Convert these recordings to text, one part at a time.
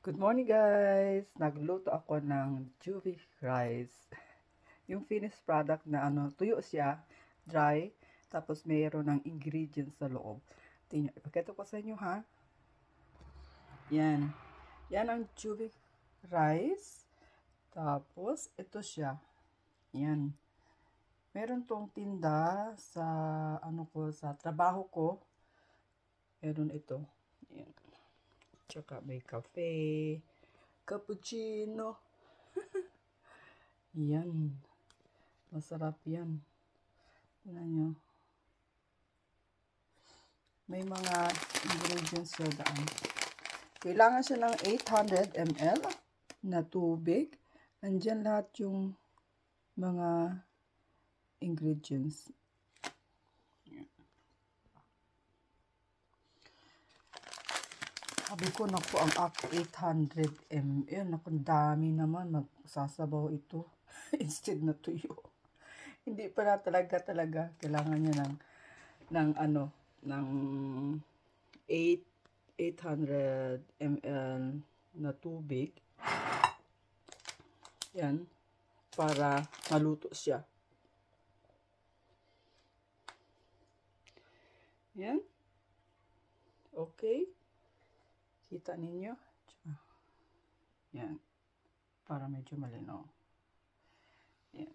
Good morning guys! Nagluto ako ng juvie rice. Yung finished product na tuyo siya, dry, tapos mayroon ng ingredients sa loob. Tingnan, ipakita ko sa inyo ha. Yan. Yan ang juvie rice. Tapos, ito siya. Yan. Meron tong tinda sa, sa trabaho ko. Meron ito. Yan. Tsaka may cafe, cappuccino. Yan. Masarap yan. Tignan nyo. May mga ingredients siya daan. Kailangan siya ng 800 ml na tubig. Nandyan lahat yung mga ingredients. Sabi ko, naku, ang 800 ml. Naku, dami naman. Magsasabaw ito. Instead na tuyo. Hindi pala talaga. Kailangan niya ng 800 ml na tubig. Yan. Para maluto siya. Yan. Okay. Kita ninyo? Yan. Para medyo malinaw. Yan.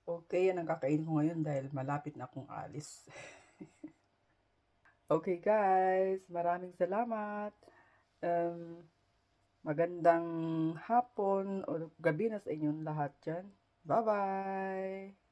Okay, yan ang kakainin ko ngayon dahil malapit na akong alis. Okay guys, maraming salamat. Magandang hapon o gabi na sa inyong lahat dyan. Bye-bye!